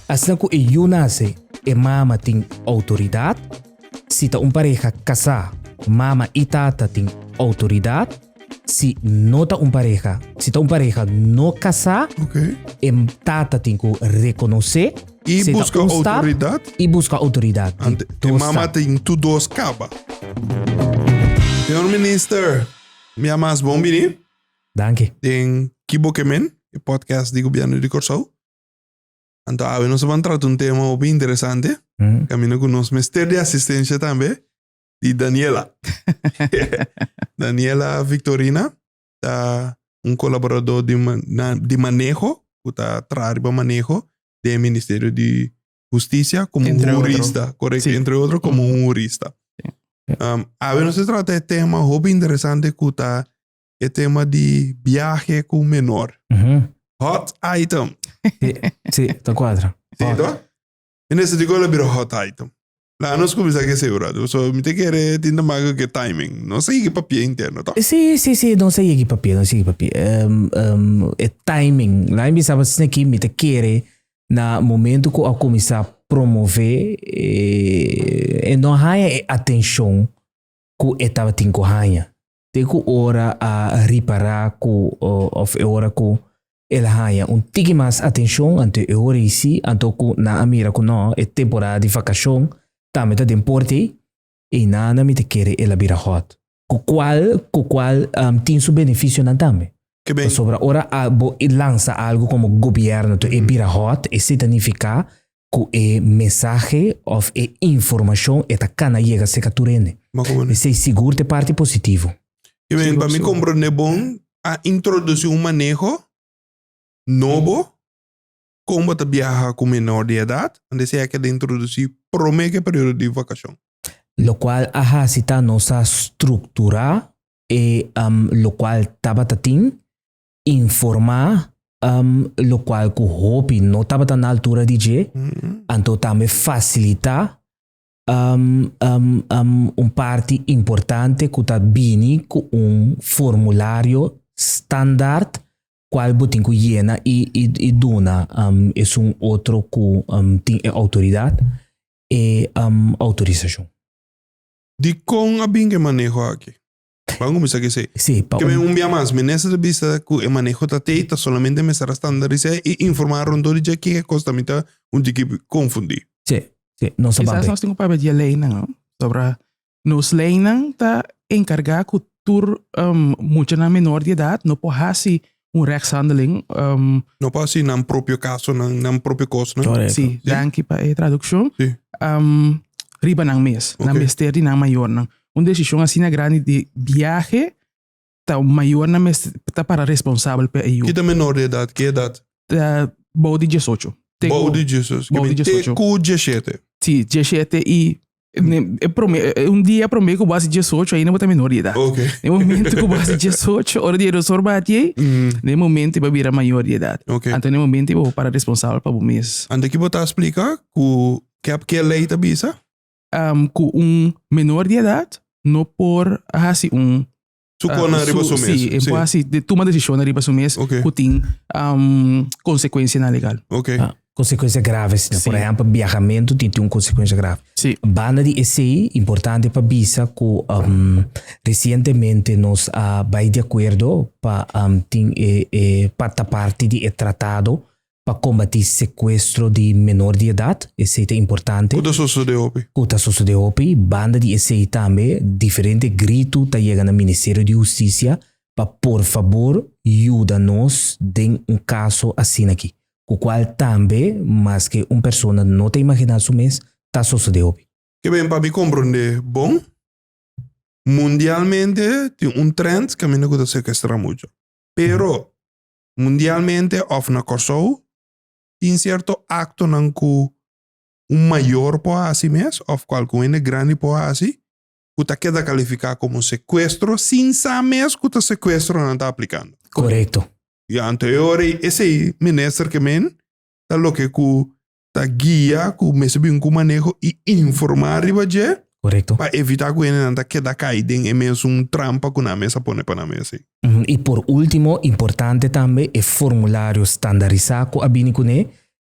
Assim que eu nasce e mama tem autoridade. Se tá pareja casar, mama e tata tem autoridade. Se não tá pareja, se tá pareja não casar, e tata tem que reconhecer. E busca autoridade. E busca autoridade. E mama tem tudo os caba. Senhor Minister, minha mais bom bini. Danke. Tem Kibokemen, o podcast do governo de Corsou. Então, nós vamos tratar tema bem interessante. Caminho com nosso mestre de assistência também, de Daniela. Daniela Victorina, tá colaborador de manejo, que está trabalhando manejo do Ministério de Justiça como jurista, correto? Entre outros, como jurista. Nós trata de tema bem interessante, que está o tema de viagem com menor. Hot item. Sì, da quadra. Sì, no? E nesse dico la biro hot item. La non scusa che sei ora. So mi te chiede tinda mago che timing. Non sai che papier interno, to? Sì, non sai che papier, non sai che papier. E timing. Lá mi stava aqui mi te chiede na momento que eu começar a promover e não há atenção que estava tendo hanya. Tem que hora a reparar que of hora que ela haya tique mais atenção ante hora ici, anto que na amira que não é temporada de vacação, também tá temporte e nada me te quer ela vira hot. Com qual tem seu benefício na também. Que bem. Sobre a hora lança algo como governo to e vira hot e significa que é mensagem ou é informação e tá cana chega se caturene. E sei seguro de parte positivo. Que bem, para mim compreender bom a introduzir manejo novo como te viaja com menor de idade, onde se é que de introduzir promete período de vacação. Lo qual a cita nossa estrutura e lo qual tabatatin informar lo qual que hopi não estava na altura de je, então também facilitar parte importante que está bem com formulário standard qual botin que llena e dona é outro que tem autoridade e autorização. De com a bem que manejo aqui. Vamos começar que sei. Sim, que bem dia mais, me nessa vista que o manejo tá teita solamente me será standardizar e informar rondo de que costa me tá que confundir. Sim, não sabe. Quizás nós temos para ver lei não, sobre nos lei não tá encarregar que tur muito na menor de idade não pode assim rechtshandeling. Não pode assim na próprio caso, na próprio costo, não? Sim, danke para a tradução. Sim. Riba ng mês, na mestre na maior não. Decisão assim na grande de viagem, tá o maior na mês tá para responsável para eu. Que da menor de idade, que idade? Bom de 18. Bom de 18. Bom de 18. Com 17. Sim, 17 e dia prometo que o base 18 ainda vai ter menor de idade. Ok. No momento que o base 18, hora de resolver no momento vai virar maior de idade. Ok. Então no momento eu vou para responsável para o mês. Ande que botar explicar que a lei tá bisa? Com menor de idade não por assim Sucona arriba su mês. Sim, assim, de tomar decisão arriba su mês que tem consequência na legal. Ok. Consequências graves, por exemplo, viajamento tem uma consequência grave. Sim. Banda de ECI, importante para bisa que recentemente nós vai de acordo para parte de tratado para combater sequestro de menor de idade, esse é importante. Kuda sucedeu opi, banda de esse também, diferente grito tá chegando no Ministério de Justiça para por favor ajuda-nos em caso assim aqui, o qual também, mas que uma pessoa não tem imaginado o mês, tá sucedeu opi. Que bem para me compreender, bom, mundialmente tem trend que a mim não sequestra muito, pero mundialmente of na Kosovo tem certo acto não que maior pode assim mesmo, ou qualquer grande pode assim, que está queda calificar como sequestro, sem saber que o sequestro não está aplicando. Correto. E anterior, esse ministro que men, está lo que está guia, que me sabe um manejo e informar riba de, Correto. para evitar que ele não queda caído em mesmo trampa que na mesa põe para na mesa. E por último, importante também é formulário standardizado que a bini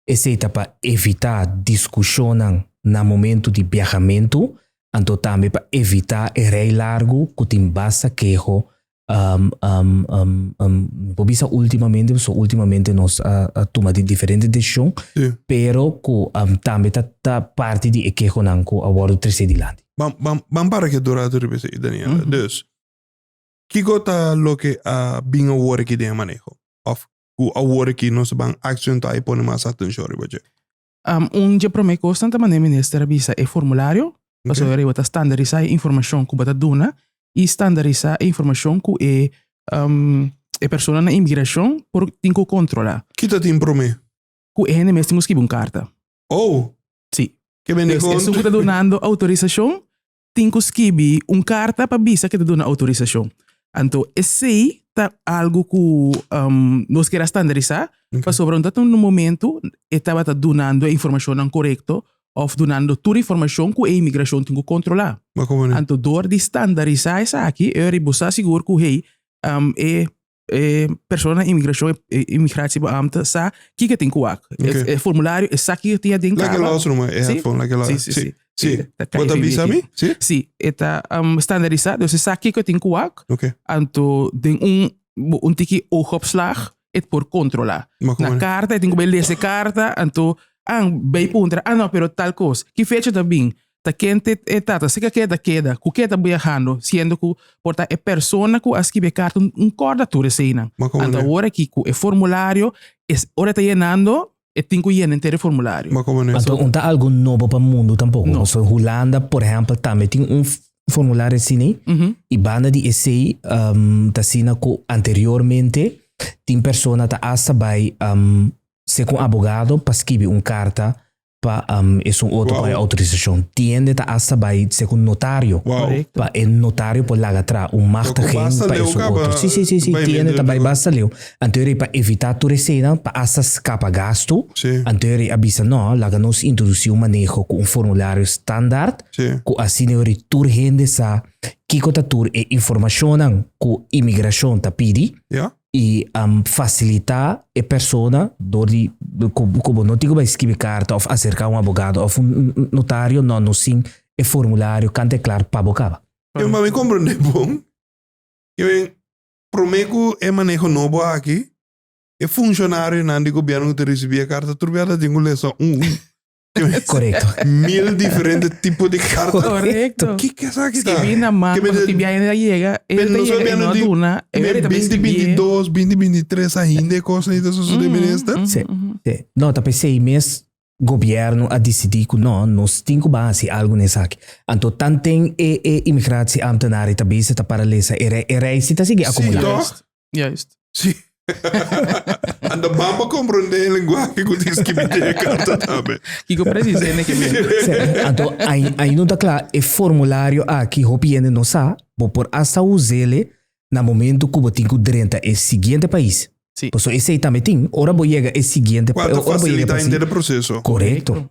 essa para evitar discussão no momento de viajamento, então também para evitar o rei largo que tem basta queijo. Ultimamente nós tomamos diferentes decisões, pero que também está parte de queijo não que agora terceiro de lado. Vamos para que durante o repese, Daniela. Dus, que gota lo que bingo work de manejo? Of a work nós vamos accionar e pôr mais atenção riba je. Je promei constantemente minister bisa e formulário, paso okay. Riba standardizar informação que bata dona e standardizar informação que é persona na imigração por tinko controlar. Que tá te promei? Que é mesmo temos que uma carta. Oh. Sim. Que bem então, se você está donando autorização, tinko escrever carta para bisa que te dona autorização. Então, esse é algo que nós queremos standardizar, para sobre no momento estava donando a informação correta ou donando toda a informação que a imigração tem que controlar. Então, door de standardizar isso aqui, eu rebuçar seguro que persona imigração beamte sa que tem que fazer. O formulário é só que tem dentro. Like a loss room, like a loss. Sim. What avisa me? Sim. Sim, está standardizado, você sabe que tem que fazer. Okay. Então, tem tiki oogopslag het por controlar. Na carta, tem que ler essa carta, então bem punta, não, pero tal coisa. Que fecha também. Ta quente etata, se que queda, que tá viajando, sendo que porta é persona que escreve carta corda tu recena. Então agora que o formulário ora tá llenando e tem que llenar inteiro formulário. Então não tá algo novo para o mundo tampoco. No. So, Holanda, por exemplo, também tem formulário assim, e banda de essay tá sina que anteriormente tem persona tá asa by se com abogado para escrever carta para es outro para autorização. Tiende a asa by se com notário. Para o notário por lá atrás machtiging para isso outro. Sim, tiende a by basta leu. Anterior para evitar tu recena para asa escapa gasto. Anterior avisa não, lá nos introduzir manejo com formulário standard. Com assim tu rende sa que cota tur e informação que imigração ta pidi. E facilitar a persona como não tem que escrever carta ou acercar advogado ou notário não sim é formulário cante é claro para bocava. Eu me compreendo bom. Eu prometo é manejo novo aqui. É funcionário não de governo que recebia carta turbada tem que ler só Correto. 1000 diferentes tipos de cartas. Correcto. ¿Qué es aquí? Que viene a más, cuando te viene llega, no duna, 2022, 2023 ainda coisa e isso de ministro. Sim. Não, tá pensei mês governo a decidir que não, nós temos que fazer algo nessa aqui. Então, tanto tem imigração amtenária também se tá para ler essa se tá seguir acumular. Justo. Sim. Anda bamba compreender a linguagem que diz que me tem carta também. Que eu preciso, né? Então, aí não está claro, é formulário aqui, hopiende não sabe, por essa usele no momento que você tem que drenta é seguinte país. Sim. Por isso, esse aí também tem, ora vou chegar é seguinte país. Quanto facilita inteiro o processo. Correto.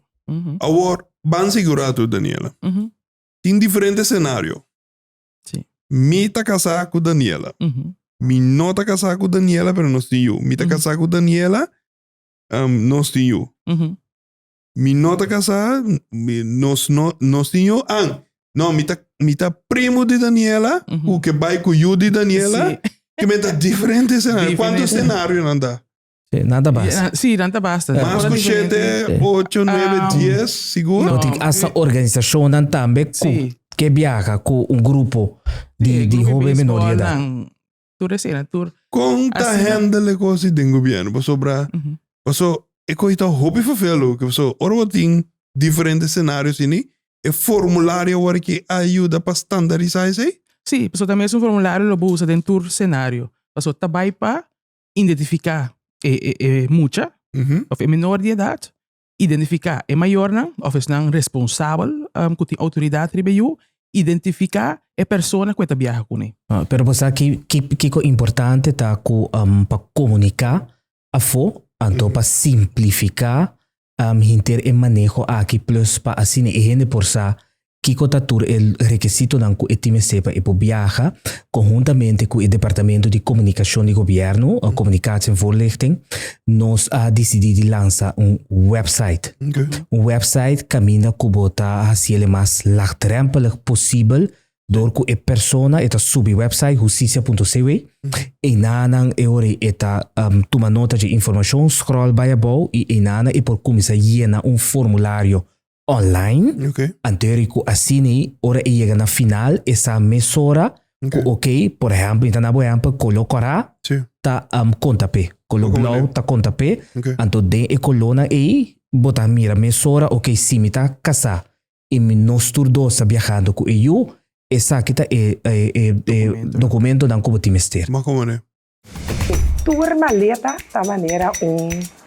Agora, bem segurado, Daniela. Tem diferentes cenários. Sim. Me tá casado com Daniela. Mi não tá casado com Daniela, pero não estou eu. Mi tá casado com Daniela, não estou eu. Mi não tá casado, não estou eu. Não, mi tá primo de Daniela, o que vai com eu de Daniela, que me tá diferente cenário. Quantos cenários não dá? Nada basta. Sim, nada basta. Mas com 7, 8, 9, 10, seguro? Não, essa organização também que viaja com grupo de jovem menor de idade. Conta handle coisas do governo, para sobrar. É coisa hobby fafelo, que você ora tem diferentes cenários assim, é formulário agora que ajuda para standardizar isso aí? Sim, você também é um formulário que usa dentro do cenário. Você também para identificar muita, ou é menor de idade, identificar é maior, ou é não responsável, que tem autoridade ribeiro, identificar a pessoa que está viajando com ele. Pero você que é importante tá para comunicar a fo, então para simplificar inter e manejo aqui plus para assim e gente por sa Kiko Tatur el requisito dan ku etime sepa e viaja conjuntamente com o Departamento de Comunicação de Governo, a Comunicação e Voorlichting, nós a decidido lançar website. Okay. Website caminha com botar assim ele mais laagdrempelig possível door ku e persona eta subi website justicia.cw e nanan e ore eta toma nota de informação scroll by above e nana e por começar llena formulário online. Okay. Anterior assine ora e chega na final essa mesura ok, por exemplo, então na boa colocará tá conta p, colocou tá conta p, então de e coluna e botar mira mesura ok simita casa e nós turdos viajando com eu essa aqui tá documento dan como timester. Mas como né? Tua maleta tá maneira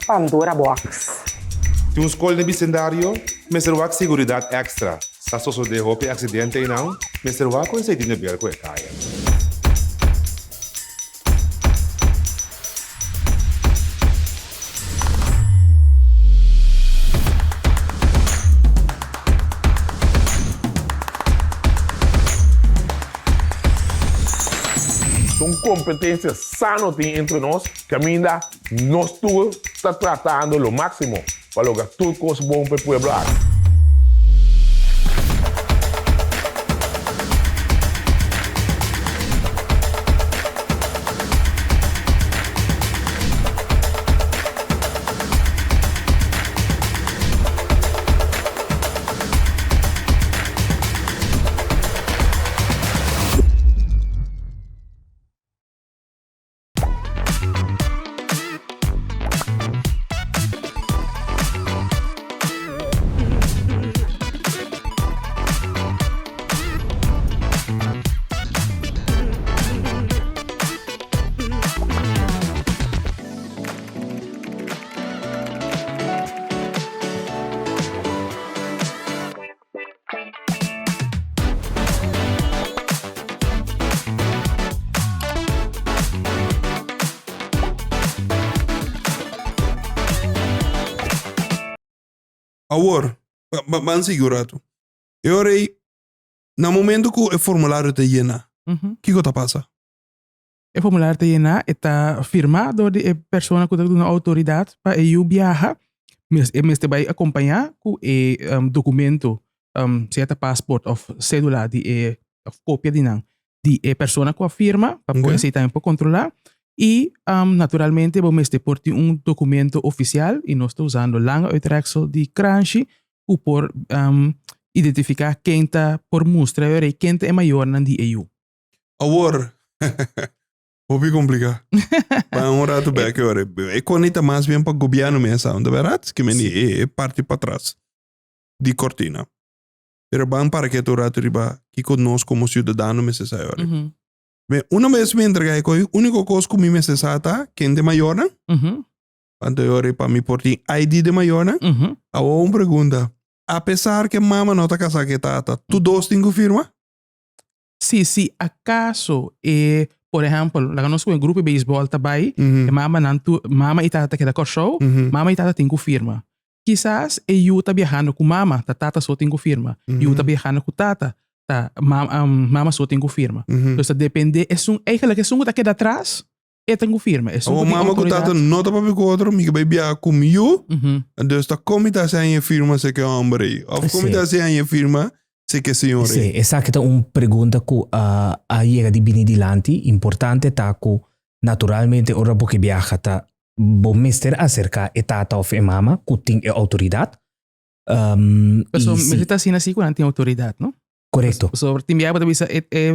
Pandora box. Tem escola no bicendário, mas o que seguridade extra. Se a pessoa de roupa acidente e não, mas o que você tem de ver com a caia. São competências sanas entre nós, que ainda nós todos está tratando o máximo para lograr tudo coisa bom para o povo. Agora, vamos segurado. Eu orei, no momento que o formulário está llena, o que está passando? O formulário está llena, está firmado de pessoa que está na autoridade para eu viajar, mas vai acompanhar com o documento, certo passport ou cédula de cópia de pessoa que firma para poder aceitar para controlar. E, naturalmente, vamos ter documento oficial e nós estamos usando langue uitreksel de Crunchy por identificar quem está por mostrar quem é maior na EU. Agora, vou complicar. Vamos rato back agora. É conecta mais bem para o governo mesmo, de verdade, que é parte para trás de cortina. Pero vamos para que tu rato riba, que nós como cidadãos me se agora. Uma vez me entreguei com a única coisa que me necessita, quem de maior, né? Anterior para mim por ti ID de maior, né? A uma pergunta. Apesar que mama não está casada com tata, tu dois tem que firma? Sim, se acaso, por exemplo, lá nós com o grupo de beisebol também, mama e tata que dá show, mama e tata tem que firma. Quizás eu está viajando com mama, tata só tem que firma. Eu está viajando com tata. Mama só tem que firma. Então, depende, eigenlijk é um daqui atrás, tem que firma. O mama que tata não está para o outro, me vai viajar comigo, então está como está sem a firma, se que é homem, ou como está sem a firma, se que é senhor. Sim, essa é uma pergunta que a chega de bem dilante, importante está que naturalmente ora porque viaja tá bom mestre acerca e tata of e mama que tem autoridade. Mas está assim quando tem autoridade, não? Correcto. Sobre ti viaja bisa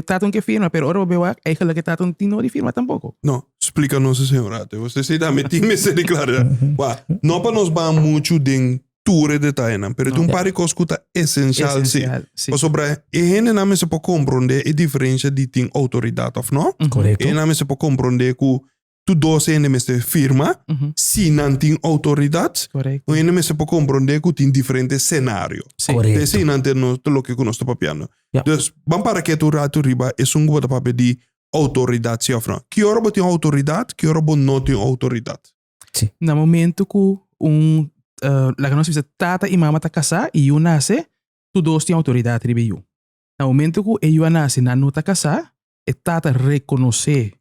taton que firma, pero ora bewa eigenlijk taton tino di firma tampoco. No, explícanos, senhora. Você se dá me se declara. Não para nós vamos muito de tour de taina, pero tu pare que escuta essencial sim. Sobre e gente não me se pode compreender a diferença de tem autoridade ou não. Correcto. E não me se pode compreender que tu dois ainda me se firma, se não tem autoridade. Correcto. E ainda me se pode compreender que tem diferentes cenários. Correcto. Desse não tem o que nós estamos papiando. Então, vamos para que tu rato riba é guarda papel de autoridade, sim ou não. Que hora você tem autoridade, que hora você não tem autoridade. Sim. No momento que lá que nós tata e mama tá casar e eu nasce, tu dos tem autoridade ribe you. Na momento que eu nasce na nota casa, e tata reconhecer.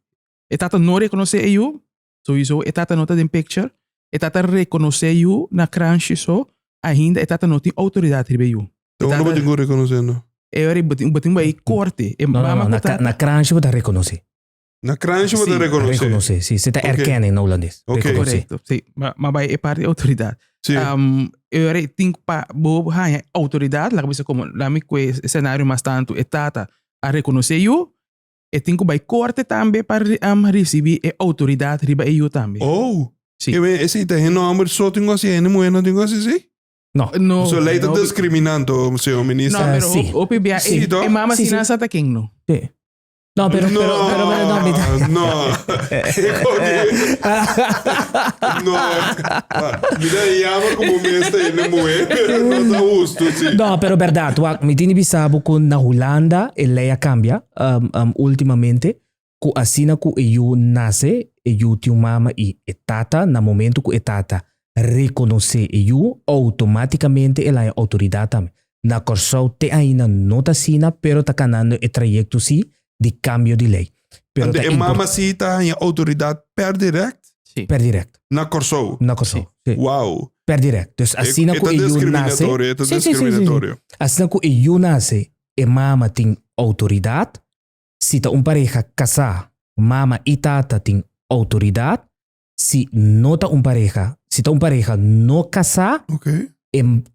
E tata não reconhecer eu, sowieso, e tata nota den picture, e tata reconhecer eu na crunch so, ainda e tata não tem autoridade ribe you. Então não vou reconhecendo. Eu botem vai corte. Não, na crunch você reconhece. Na crunch você reconhecer. Reconhecer, sim. Você está erkennen no holandês. Ok. Correto, sim. Mas vai é parte da autoridade. Sim. Eu tenho para bobo a autoridade, lá como lá me que cenário mais tanto é tata a reconhecer eu, e tenho vai corte também para receber a autoridade riba eu também. Oh. Sim. Esse tem nome só tenho assim, não é não tenho assim, sim? No. So lei está discriminando, senhor ministro. No, pero sí. o PBA Sí, e mama sí, si sí. nasa ta king no. Sí. No, pero No. Mira, llama como me está yendo muy, no está justo, sí. No, pero verdad, mi tiene bisabo con na Holanda e lei cambia ultimamente ku asina ku eu nasce eu tiu mama e tata na momento ku tata reconhecer eu automaticamente ela é autoridade também. Na corso te ainda não tá sina, pero tá canando e trajecto si de cambio de lei. Pero Ante mama si está em autoridade per direct per direct. na corso. Na corso. Sí. Wow. Per direct. Dus asina ku eu nasce. É discriminatório. Asina ku eu nasce e mama tem autoridade. Se tá pareja casar, mama e tata tem autoridade. Se não tá pareja, se tá pareja não casar, Ok.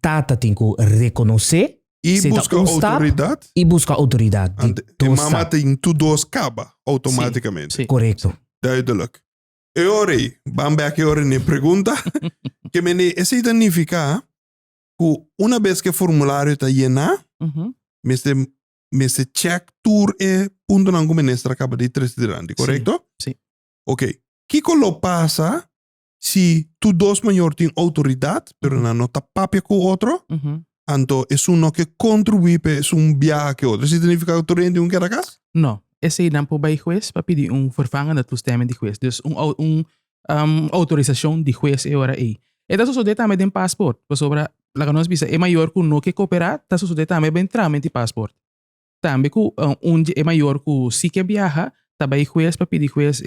tata tem que reconhecer E se busca tá stap autoridade. e busca autoridade. E mama tem tudo acaba automaticamente. Sim. Correto. Duidelijk. E ora, Bambek e ora ne pergunta que me esse significa que uma vez que o formulário está llena, Mr. check tour e punto não como ministra acaba de trastirante, correto? Sim. Ok. Que lo passa se tu dos maior tem autoridade, pero não nota papel com outro, então é um que contribui para um viaje que outro. Significa que tu rende um que era casa? No, esse não po bij juez para pedir vervanger na toestemming de juez. Dus autorização de juez e ora aí. E dat sucede também tem passport. Sobre la que nós bisa é maior que no que cooperar, dat sucede também bem tramite passport. Também que é maior que si que viaja, também juez para pedir juez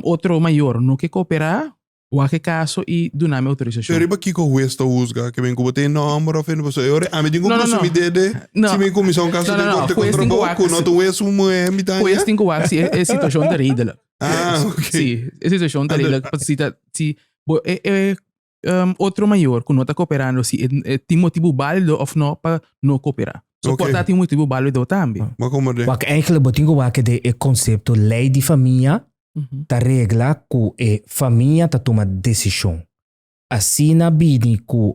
outro maior no que cooperar, o que caso e do nome autorização. Eu riba kiko huesta usga, que vem como tem nome of any pessoa. Eu a me digo que se me dede, se me comissão caso de corte contra boco, não tu és uma mitad. Juez tem que ver se situação da ridela. Ah, ok. Sim, a situação da ridela, se outro maior que não está cooperando, se tem motivo válido ou não para não cooperar. So Ok. portanto tem motivo válido também. Maar como de? Wat eigenlijk betekent que de conceito lei de família ta regla que é família ta toma decisão. Assim na bini que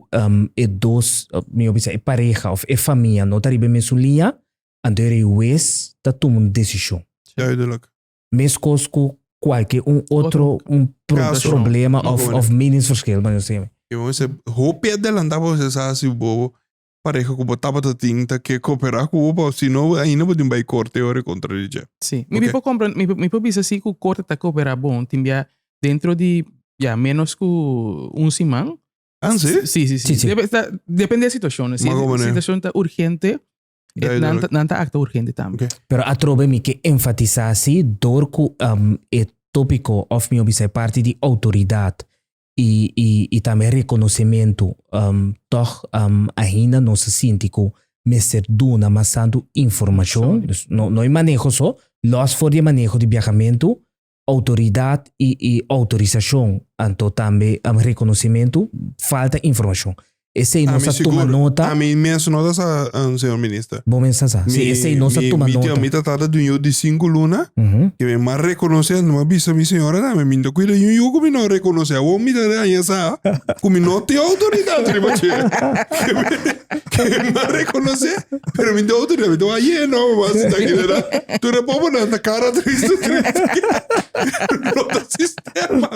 é dois, meu bisa é pareja ou é família não ta ribe mesulia, andere wes ta toma decisão. Duidelijk. Mesmo que qualquer outro Caso. problema Não. of meningsverschil, mas eu sei. Eu vou ser hope de landava você sabe se bobo pareja que botava ta tinta que cooperar com o se não ainda pode vai corte ora contra ele. Sim. Ok. Me può comprare, mi può bisa se que o corte está cooperar bom, timbia dentro de menos que semana. Ah, sim? Sim. Sim. Depende da situação. Se a situação está urgente, não está acta urgente também. Ok. Pero a trove mi que enfatizar assim, dor que é tópico of mi obisa parte de autoridade e também reconhecimento toch ainda não se sente que mestre duna mas santo informação não é manejo só los for de manejo de viajamento autoridade e autorização então também reconhecimento falta informação esse aí não se toma nota a mim mencionou essa senhor ministro. bom mensagem sim esse aí não se toma nota Mi tata do eu de 5 luna que me mais reconhecer não avisa minha senhora não me cuida eu como não reconhecer o me dá aí essa como não tem autoridade que me mais reconhecer pero me dá autoridade então aí não mas daqui tu repovo na cara triste no sistema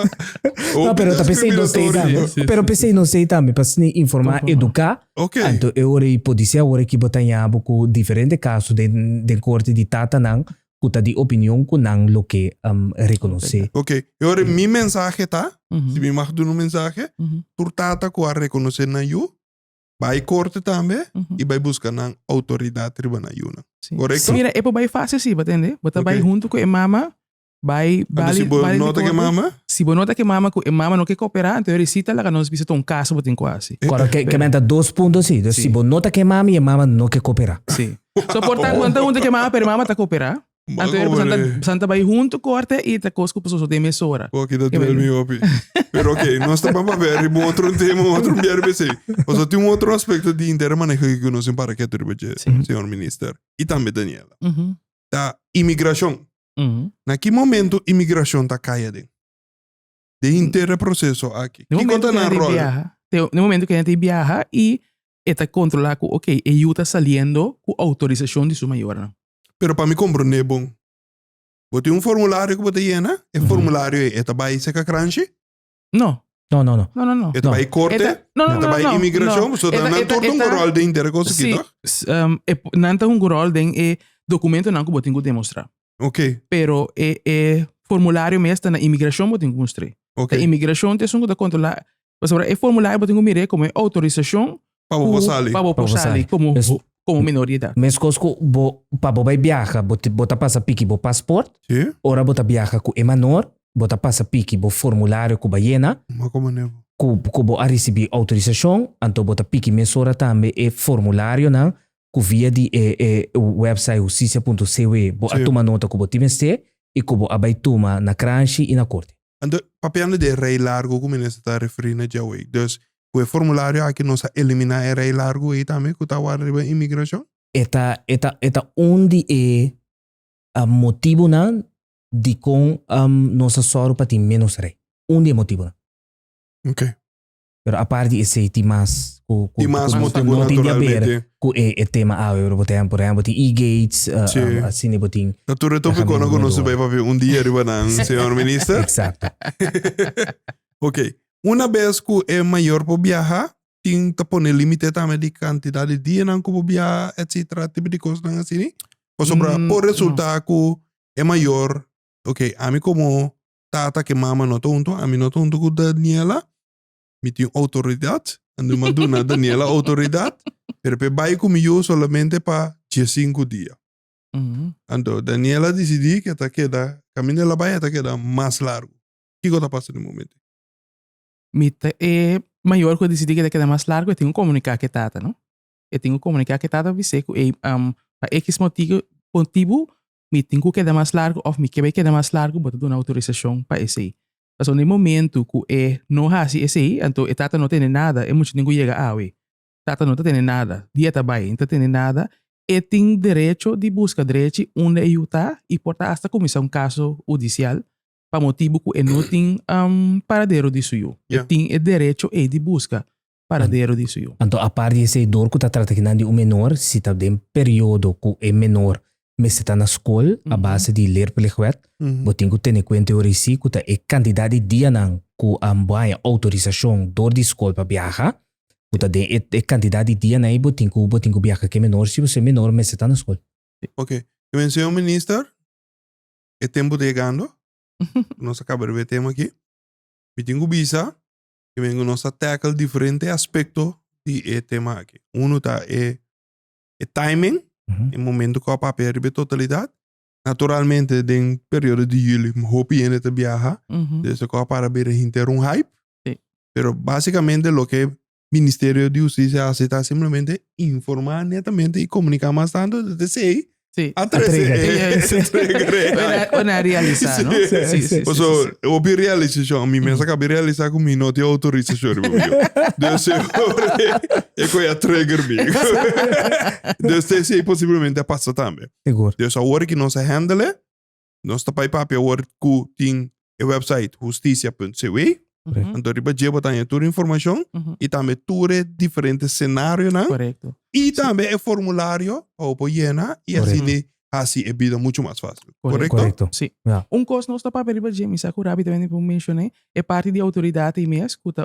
não pero pensei não sei também pero pensei não sei também para se informar educar ok então eu pode ser agora que botar em abo diferente casos de corte de tata não puta de opinião que não lo que reconhecer ok agora minha mensagem tá se me marca uma mensagem por tata que a reconhecer na eu Vai corte também e vai buscar na autoridade tribunal. Correto? Mira, é bem fácil sim, entende? Bota vai junto com a mama, vai se você nota que mama? Se você nota que mama, a mama não quer cooperar, então recita lá que nós visita caso, botem quase. Agora, que menta 2 pontos, sim. Se você nota que mama e a mama não quer cooperar. Sim. So, portanto, quando junto que mama, pero mama está cooperar. Então, Santa vai junto, corte e tá coisa com pessoas de emissora. Ok, dat wil me op. Pero ok, nós estamos para ver um outro tema, outro BRBC. Mas tem outro aspecto de intermanejo que nós para que tu senhor ministro. E também Daniela. Da imigração. Naquele momento, imigração tá caindo. De inteiro processo aqui. No momento que a gente viaja, no momento que a gente viaja e está controlado, ok, e está saliendo com autorização de sua maior. Pero para me compreender bom. Você um formulário que você llena, o formulário é vai seca crunchy? Não. Não. É vai corte? É vai imigração? Só não torna um rol de inteira coisa aqui, tá? Não tem um rol de documento não que você tem que demonstrar. Ok. Pero formulário mesmo está na imigração você tem que mostrar. Ok. A imigração tem que controlar. Mas agora, o formulário você tem que mirar como autorização para você sair. Para você sair como minoridade. Mas cosco para você viajar, você passa pique o passaporte. Sim. Ora você viaja com menor, você passa pique o formulário com baiana. Mas como não? Que você receber autorização, então você pique mesora também o formulário não, que via de website justicia.cw, você toma nota que você tem e que você vai tomar na crunch e na corte. Então, papel de rei largo como você está referindo já hoje. Então, o formulário aqui nós eliminar o rei largo e também que está a imigração? Eta onde é motivo não de com nossa sorte para ter menos rei. Onde é motivo não? Ok. Pero a parte de esse tem mais motivo naturalmente. Que é tema por exemplo, tem e-gates, assim de botin. Natura tópico não conosco vai para dia riba não, senhor ministro. Exato. Ok. Uma vez que é maior para viajar, tem que pôr limite também de quantidade de dia não que viajar, etc. Tipo de coisa não assim. Por resultado que é maior, ok, a mim como tata que mama não tonto, a mim não tonto com Daniela, me tem autoridade, ando mandando Daniela autoridade, pero vai comigo solamente para 15 dias. Então, Daniela decidiu que até queda, caminho ela vai até queda mais largo. O que está passando no momento? É maior que eu decidi que queda mais largo, eu tenho que comunicar que tata, não? Eu tenho que comunicar que tata, você que para X motivo, me tenho que queda mais largo, ou me queda mais largo, botar uma autorização para esse aí. Mas no momento que não há esse aí, então a tata não tem nada, é muito ninguém chega a ver. Tata não tem nada, dia tá bem, não tem nada, e tem direito de buscar direito onde eu tá e portar hasta começar caso judicial para motivo que não tem paradeiro disso eu. Tem o direito de buscar paradeiro disso eu. Então a parte desse dor que está tratando de menor, se está em período que é menor, mas está na escola, a base de ler pela web, você tem que ter em conta o risco que é quantidade de dias que a autorização dor de escola para viajar, você tem quantidade de dias aí, você tem que viajar que é menor, se você é menor, mas está na escola. Ok. Eu senhor ministro, é tempo de chegando, nós acabamos de ver tema aqui, me tenho que visa, que vengo nós a tackle diferentes aspectos de tema aqui. Tá é timing, em momento que o papel arriba totalidade, naturalmente, em período de julho, hope ainda te viaja, desde que o para ver inteiro hype, pero basicamente o que o Ministério de Justiça hace está simplesmente informar netamente e comunicar mais tanto de sei a Una realizar, ¿no? Sí. O sea, eu vi realização, a mim mesmo acabei de realizar com não tem autorização. Deus é que eu trigger me. Deus sei possivelmente passa também. Seguro. Deus a hora que nós handle, nós tá para papel hora que tem o website justicia.cw. Então, riba lleva também toda a informação e também todos diferentes cenários, né? Correto. E também o formulário para llenar e assim é vida muito mais fácil. Correto? Sim. Yeah. Coisa nós está para riba llevar, me saco rápido também para mencionar, é parte de autoridade mesmo, que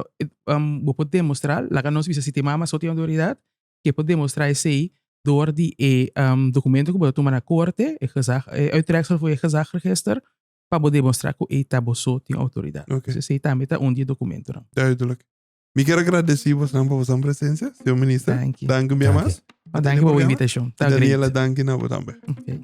vou poder demonstrar, lá que nós visa sistema mas só tem autoridade, que pode demonstrar esse aí, door die documento que pode tomar na corte, uittreksel voor je gezagsregister, para poder demonstrar que ele está tem autoridade. Okay. Dus hij está met een documento. Duidelijk. Me quero agradecer você por sua presença, senhor ministro. Thank you. Bem mais. Thank you pela invitação. Daniela, thank you também. Okay.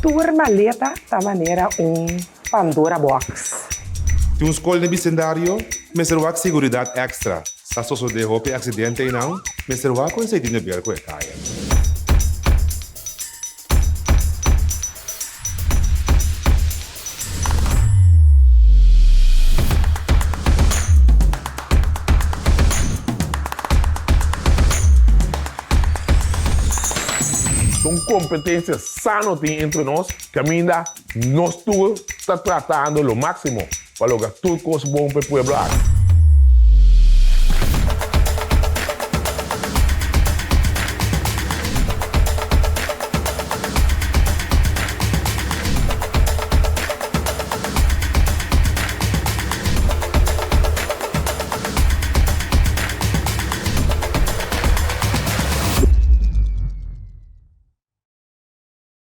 Turmaleta da maneira Pandora Box. Tem escola no vecindário, mas será seguridade extra. Se a sociedade houve acidente e não, mas será com esse dinheiro bem com a caia. São competências sanas entre nós, que ainda nós todos está tratando o máximo para lograr tudo coisa bom para o povo.